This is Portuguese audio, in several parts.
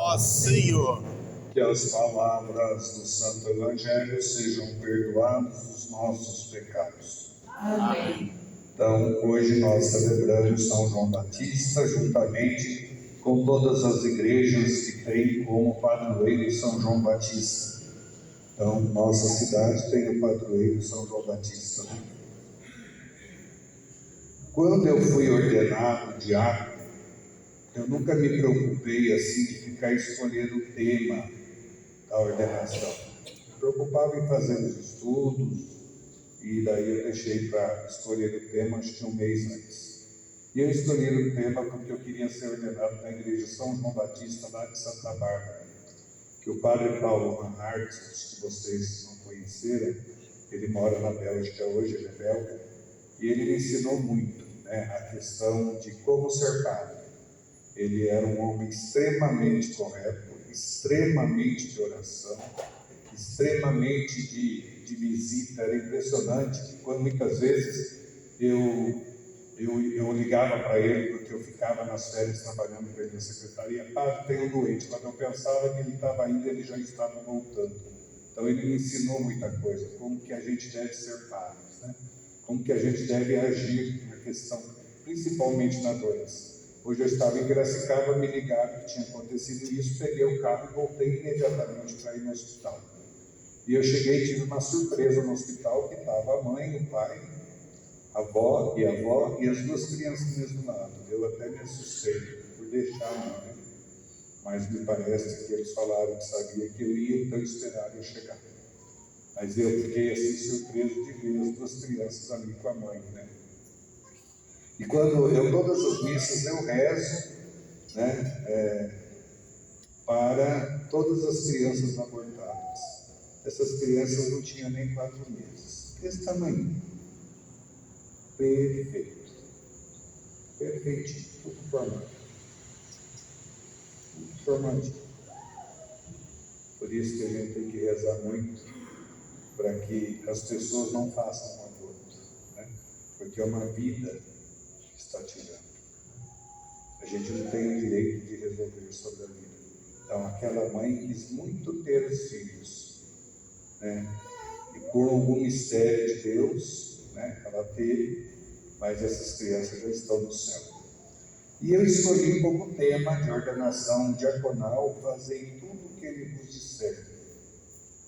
Ó Senhor. Que as palavras do Santo Evangelho sejam perdoados os nossos pecados. Amém. Então, hoje nós celebramos São João Batista, juntamente com todas as igrejas que têm como padroeiro São João Batista. Então, nossa cidade tem o padroeiro São João Batista. Quando eu fui ordenado diácono, eu nunca me preocupei assim de ficar escolhendo o tema da ordenação. Me preocupava em fazer os estudos, e daí eu deixei para escolher o tema, acho que um mês antes. E eu escolhi o tema porque eu queria ser ordenado na igreja São João Batista, lá de Santa Bárbara, que o padre Paulo Van Aert, se vocês não conheceram, ele mora na Bélgica hoje, ele é belga, e ele me ensinou muito, a questão de como ser padre. Ele era um homem extremamente correto, extremamente de oração, extremamente de visita. Era impressionante que quando muitas vezes eu ligava para ele, porque eu ficava nas férias trabalhando para ele na secretaria. Padre, tem um doente. Quando eu pensava que ele estava indo, ele já estava voltando. Então ele me ensinou muita coisa, como que a gente deve ser padres, como que a gente deve agir na questão, principalmente na doença. Hoje eu estava em Piracicaba, me ligaram que tinha acontecido isso, peguei o carro e voltei imediatamente para ir no hospital. E eu cheguei e tive uma surpresa no hospital, que estava a mãe, o pai, a avó e as duas crianças do mesmo lado. Eu até me assustei por deixar a mãe, mas me parece que eles falaram que sabia que eu ia, então esperaram eu chegar. Mas eu fiquei assim surpreso de ver as duas crianças ali com a mãe, E quando todas as missas eu rezo, para todas as crianças abortadas. Essas crianças não tinham nem 4 meses. Esse tamanho. Perfeito. Perfeitinho. Tudo formado. Tudo formadinho. Por isso que a gente tem que rezar muito para que as pessoas não façam um aborto, Porque é uma vida que está tirando. A gente não tem o direito de resolver sobre a vida. Então, aquela mãe quis muito ter os filhos, E por algum mistério de Deus, ela teve, mas essas crianças já estão no céu. E eu escolhi como tema de ordenação diaconal: fazei tudo o que ele vos disser.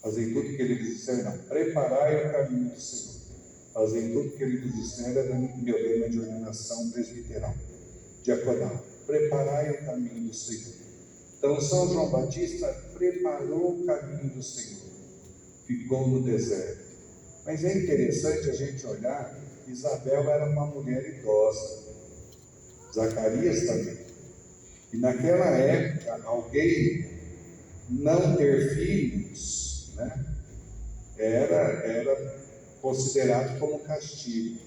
Fazei tudo o que ele vos disser, não. Preparai o caminho do Senhor. Fazei tudo o que ele vos disser, era meu lema de ordenação presbiteral, diaconal. Preparai o caminho do Senhor. Então, São João Batista preparou o caminho do Senhor. Ficou no deserto. Mas é interessante a gente olhar, Isabel era uma mulher idosa, Zacarias também. E naquela época, alguém não ter filhos, era considerado como castigo.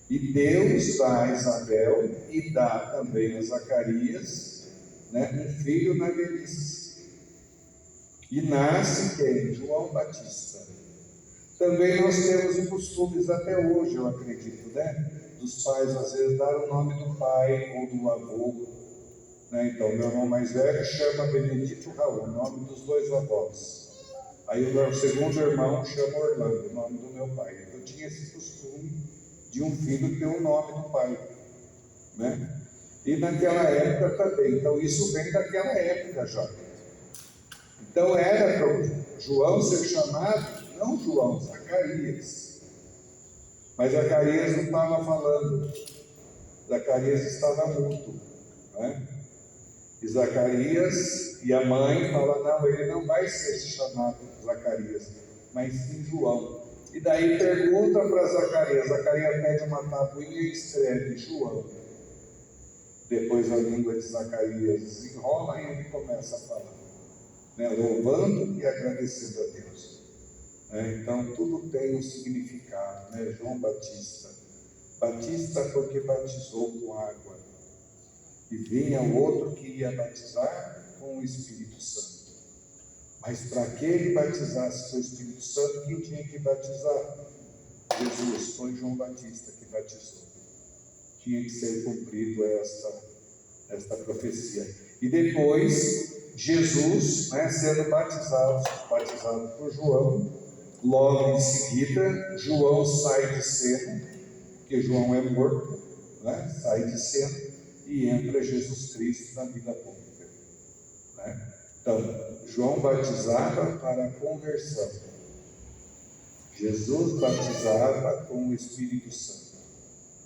E Deus dá a Isabel e dá também a Zacarias, um filho na velhice. E nasce quem? João Batista. Também nós temos costumes até hoje, eu acredito, dos pais às vezes dar o nome do pai ou do avô. Então, meu irmão mais velho chama Benedito Raul, o nome dos 2 avós. Aí o meu segundo irmão chama Orlando, o nome do meu pai. Eu tinha esse costume de um filho ter o nome do pai, E naquela época também. Então, isso vem daquela época já. Então, era para João ser chamado, não João, Zacarias. Mas Zacarias não estava falando. Zacarias estava mudo, E Zacarias e a mãe falam: não, ele não vai ser chamado Zacarias, mas sim João. E daí pergunta para Zacarias. Zacarias pede uma tabuinha e escreve João. Depois a língua de Zacarias desenrola e ele começa a falar, louvando e agradecendo a Deus. Então, tudo tem um significado, João Batista. Batista porque batizou com água. E vinha o outro que ia batizar com o Espírito Santo. Mas para que ele batizasse com o Espírito Santo, quem tinha que batizar? Jesus. Foi João Batista que batizou. Tinha que ser cumprido esta profecia. E depois, Jesus, né, sendo batizado por João, logo em seguida, João sai de cena, porque João é morto, né, sai de cena e entra Jesus Cristo na vida pública. Né? Então, João batizava para a conversão. Jesus batizava com o Espírito Santo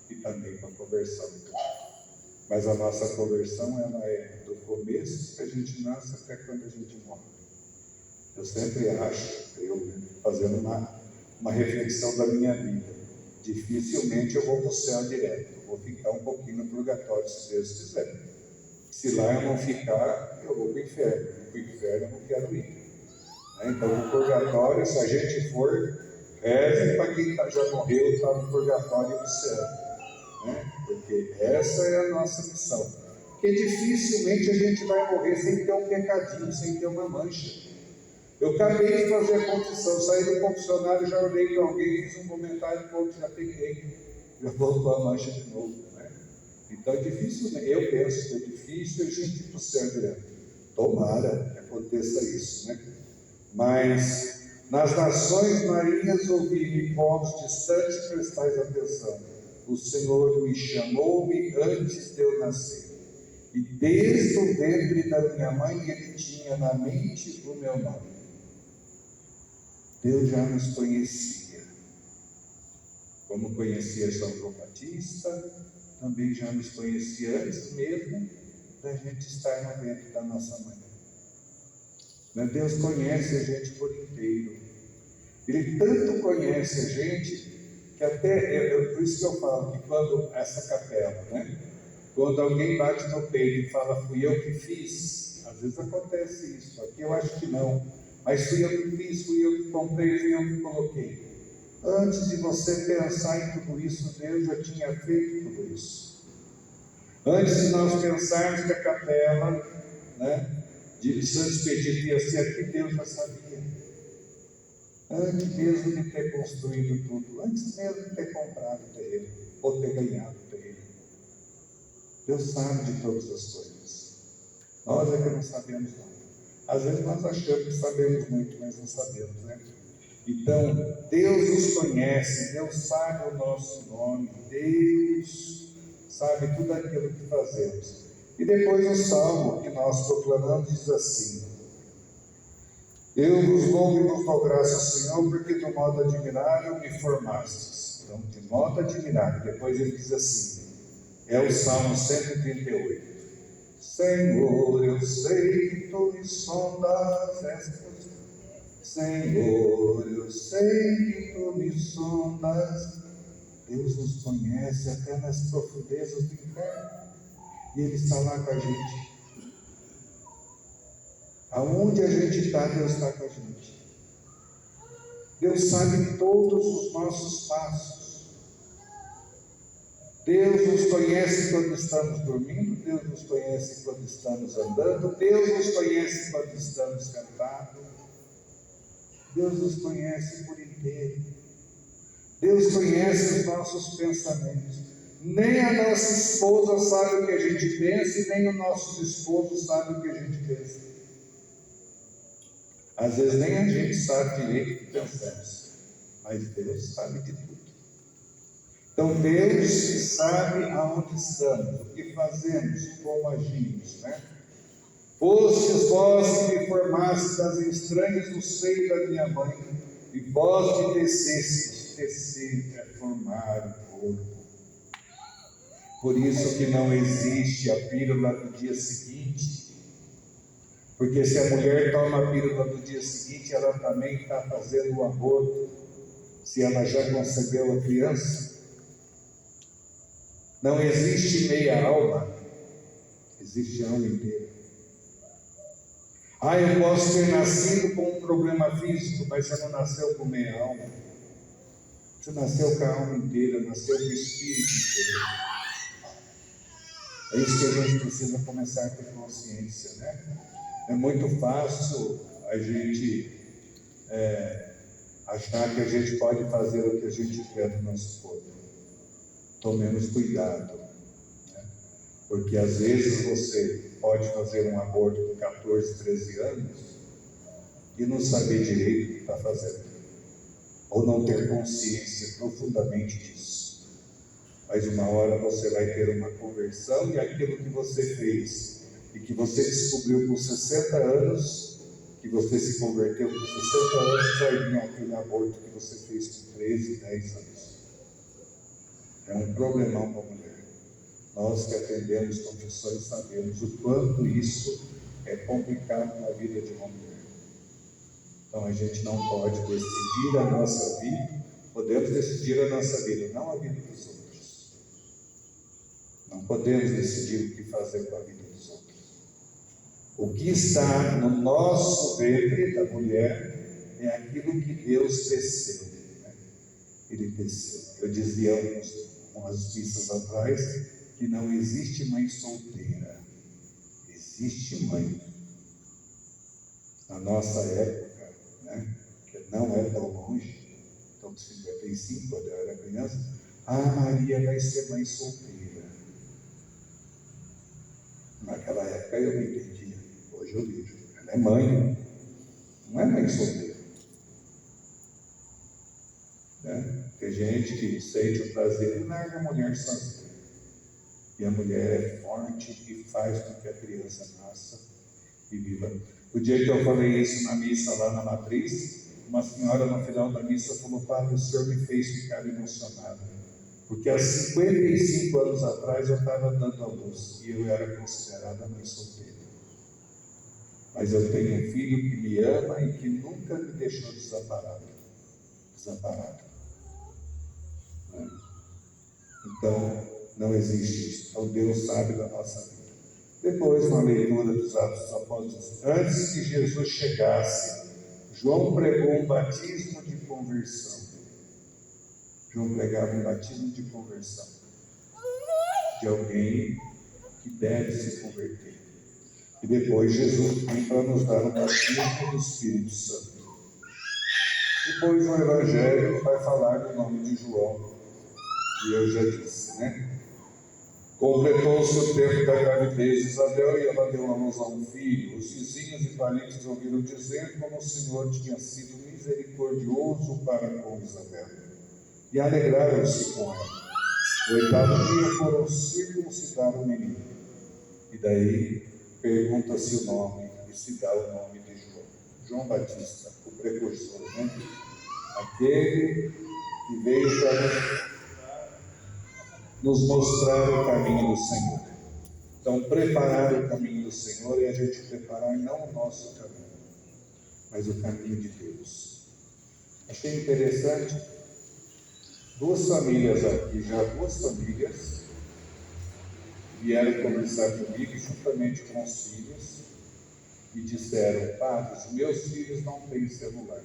e também com a conversão. Mas a nossa conversão, ela é do começo que a gente nasce até quando a gente morre. Eu sempre acho, eu fazendo uma reflexão da minha vida, dificilmente eu vou para o céu direto. Eu vou ficar um pouquinho no purgatório, se Deus quiser. Se lá eu não ficar, eu vou para o inferno. Para o inferno eu não quero ir. Então, no purgatório, se a gente for, reze para quem já morreu, está no purgatório e no céu. Né? Porque essa é a nossa missão. Porque dificilmente a gente vai morrer sem ter um pecadinho, sem ter uma mancha. Eu acabei de fazer a confissão, saí do confessionário, já olhei para alguém, fiz um comentário, pronto, já pequei, já voltou a mancha de novo. Né? Então é difícil, eu penso que é difícil a gente ir para o céu direto. Tomara que aconteça isso, né? Mas nas nações marinhas ouvi e povos distantes prestais atenção. O Senhor me chamou-me antes de eu nascer. E desde o ventre da minha mãe Ele tinha na mente o meu nome. Deus já nos conhecia. Como conhecia São João Batista, também já nos conhecia antes mesmo da gente estar no ventre da nossa mãe. Mas Deus conhece a gente por inteiro. Ele tanto conhece a gente que até, por isso que eu falo que quando essa capela, né? Quando alguém bate no peito e fala, fui eu que fiz, às vezes acontece isso. Aqui eu acho que não. Mas fui eu que fiz, fui eu que comprei, fui eu que coloquei. Antes de você pensar em tudo isso, Deus já tinha feito tudo isso. Antes de nós pensarmos que a capela, né, de Santo Expedito ia ser aqui, Deus já sabia. Antes mesmo de ter construído tudo, antes mesmo de ter comprado o terreno, ou ter ganhado o terreno. Deus sabe de todas as coisas. Nós é que não sabemos nada. Às vezes nós achamos que sabemos muito, mas não sabemos, né? Então, Deus nos conhece, Deus sabe o nosso nome, Deus sabe tudo aquilo que fazemos. E depois o salmo que nós proclamamos diz assim: eu vos louvo e vos dou graça ao Senhor, porque de modo admirável me formastes. Então, de modo admirável. Depois ele diz assim, é o Salmo 138. Senhor, eu sei que tu me sondas, Senhor, eu sei que tu me sondas. Deus nos conhece até nas profundezas do inferno. E Ele está lá com a gente. Aonde a gente está, Deus está com a gente. Deus sabe todos os nossos passos. Deus nos conhece quando estamos dormindo, Deus nos conhece quando estamos andando, Deus nos conhece quando estamos sentados. Deus nos conhece por inteiro. Deus conhece os nossos pensamentos. Nem a nossa esposa sabe o que a gente pensa e nem o nosso esposo sabe o que a gente pensa. Às vezes nem a gente sabe direito o que pensamos, mas Deus sabe de tudo. Então Deus sabe aonde estamos, o que fazemos, como agimos, né? Fostes vós que me formastes das entranhas do seio da minha mãe, e vós me tecestes, tecer é formar o corpo. Por isso que não existe a pílula do dia seguinte, porque se a mulher toma a pílula do dia seguinte, ela também está fazendo o aborto, se ela já concebeu a criança. Não existe meia alma, existe a alma inteira. Eu posso ter nascido com um problema físico, mas você não nasceu com meia alma. Você nasceu com a alma inteira, nasceu com o espírito inteiro. É isso que a gente precisa começar a ter consciência, né? É muito fácil a gente achar que a gente pode fazer o que a gente quer no nosso corpo. Tomemos cuidado, né? Porque às vezes você pode fazer um aborto com 14, 13 anos e não saber direito o que está fazendo, ou não ter consciência profundamente disso. Mas uma hora você vai ter uma conversão e aquilo que você fez e que você descobriu com 60 anos, que você se converteu com 60 anos, vai vir aquele aborto que você fez com 13, 10 anos. É um problemão para a mulher. Nós que atendemos confissões sabemos o quanto isso é complicado na vida de uma mulher. Então a gente não pode decidir a nossa vida, podemos decidir a nossa vida, não a vida dos outros. Não podemos decidir o que fazer com a vida dos outros. O que está no nosso ventre da mulher é aquilo que Deus teceu. Né? Ele teceu. Eu dizia umas missas atrás que não existe mãe solteira, existe mãe. Na nossa época, né, que não é tão longe, então de 55, quando eu era criança, Maria vai ser mãe solteira. Naquela época eu não entendia, hoje eu vejo. Ela é mãe, não é mãe solteira. Né? Tem gente que sente o prazer e larga a mulher sozinha. E a mulher é forte e faz com que a criança nasça e viva. O dia que eu falei isso na missa lá na Matriz, uma senhora no final da missa falou: Padre, o senhor me fez ficar emocionado, porque há 55 anos atrás eu estava dando a luz e eu era considerada mãe solteira. Mas eu tenho um filho que me ama e que nunca me deixou desamparado. Né? Então, não existe isso. Então Deus sabe da nossa vida. Depois, uma leitura dos Atos dos Apóstolos. Antes que Jesus chegasse, João pregou um batismo de conversão. João pregava um batismo de conversão de alguém que deve se converter. E depois Jesus vem para nos dar o batismo do Espírito Santo. Depois o Evangelho vai falar do nome de João, e eu já disse, né? Completou-se o tempo da gravidez de Isabel e ela deu à luz a um filho. Os vizinhos e parentes ouviram dizer como o Senhor tinha sido misericordioso para com Isabel. E alegraram-se com ela. No 8º dia foram circuncidar o menino. E daí pergunta-se o nome e se dá o nome de João. João Batista, o precursor, né? Aquele que veio para nos mostrar o caminho do Senhor. Então, preparar o caminho do Senhor é a gente preparar não o nosso caminho, mas o caminho de Deus. Achei interessante, duas famílias vieram conversar comigo, juntamente com os filhos, e disseram: Padre, os meus filhos não têm celular.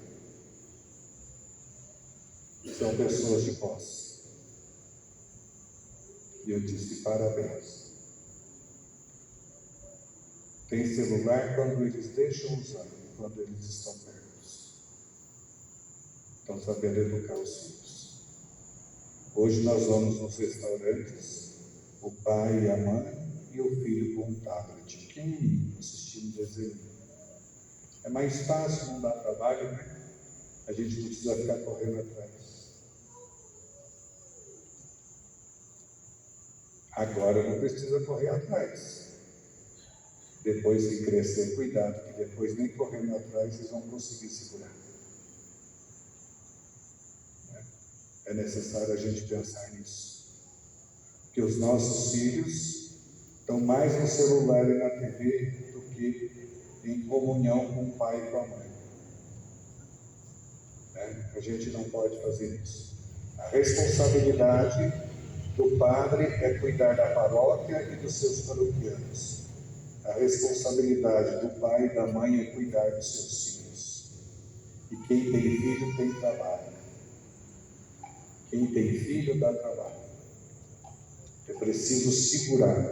São pessoas de posse. E eu disse: parabéns. Tem celular quando eles deixam usar, quando eles estão pertos. Estão sabendo educar os filhos. Hoje nós vamos nos restaurantes, o pai e a mãe e o filho com um tablet pequenininho, assistindo desenho. É mais fácil, não dá trabalho, né? A gente não precisa ficar correndo atrás. Agora não precisa correr atrás. Depois que crescer, cuidado, que depois nem correndo atrás vocês vão conseguir segurar. É necessário a gente pensar nisso. Que os nossos filhos estão mais no celular e na TV do que em comunhão com o pai e com a mãe. A gente não pode fazer isso. A responsabilidade do padre é cuidar da paróquia e dos seus paroquianos. A responsabilidade do pai e da mãe é cuidar dos seus filhos. E quem tem filho tem trabalho. Quem tem filho dá trabalho. É preciso segurar.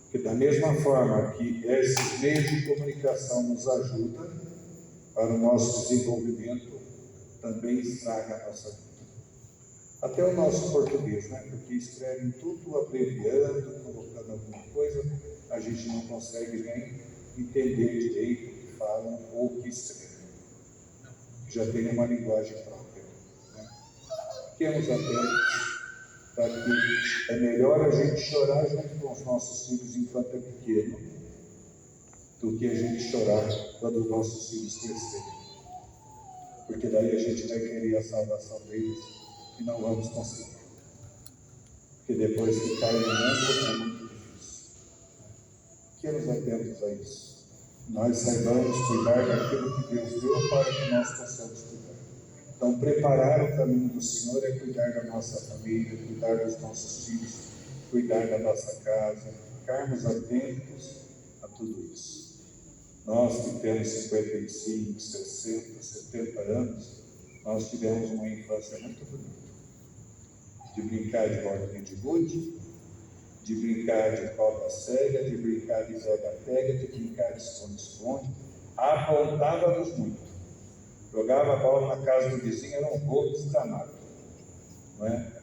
Porque da mesma forma que esses meios de comunicação nos ajudam para o nosso desenvolvimento, também estraga a nossa vida. Até o nosso português, né? Porque escrevem tudo abreviando, colocando alguma coisa, a gente não consegue nem entender direito o que falam ou o que escrevem. Já tem uma linguagem própria, né? Fiquemos atentos para que é melhor a gente chorar junto com os nossos filhos enquanto é pequeno, do que a gente chorar quando os nossos filhos crescerem. Porque daí a gente vai querer a salvação deles e não vamos conseguir. Porque depois que cai no mundo é muito difícil. Fiquemos atentos a isso. Nós saibamos cuidar daquilo que Deus deu para que nós possamos cuidar. Então, preparar o caminho do Senhor é cuidar da nossa família, cuidar dos nossos filhos, cuidar da nossa casa, ficarmos atentos a tudo isso. Nós que temos 55, 60, 70 anos, nós tivemos uma infância muito bonita. De brincar de bolinha de gude, de brincar de cobra cega, de brincar de pega-pega, de brincar de esconde-esconde. Apontávamos muito. Jogava a bola na casa do vizinho, era um gol desgramado. Não é?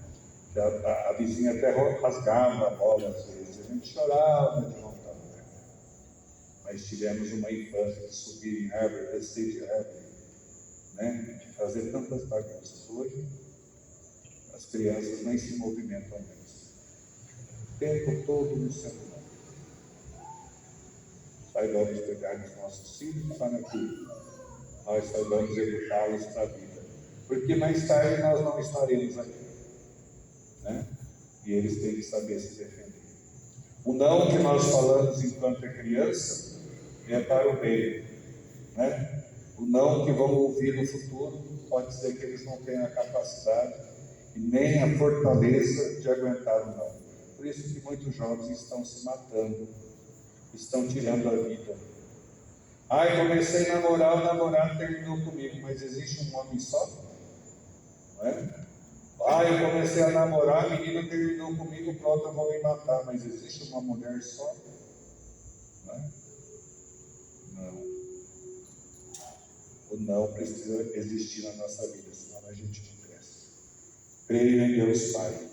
A vizinha até rasgava a bola às vezes. A gente chorava de vontade. Mas tivemos uma infância de subir em árvore, descer de árvore, né? De fazer tantas bagunças. Hoje, as crianças nem se movimentam mais. O tempo todo no celular. Saibamos cuidar dos nossos filhos para que nós saibamos educá-los para a vida. Porque mais tarde nós não estaremos aqui, né? E eles têm que saber se defender. O não que nós falamos enquanto é criança é para o bem, né? O não que vão ouvir no futuro pode ser que eles não tenham a capacidade e nem a fortaleza de aguentar o não. Por isso que muitos jovens estão se matando, estão tirando a vida. Comecei a namorar, o namorado terminou comigo, mas existe um homem só? Não é? Eu comecei a namorar, a menina terminou comigo, pronto, eu vou me matar, mas existe uma mulher só? Não é? Não. O não precisa existir na nossa vida, senão a gente não cresce. Creio em Deus Pai,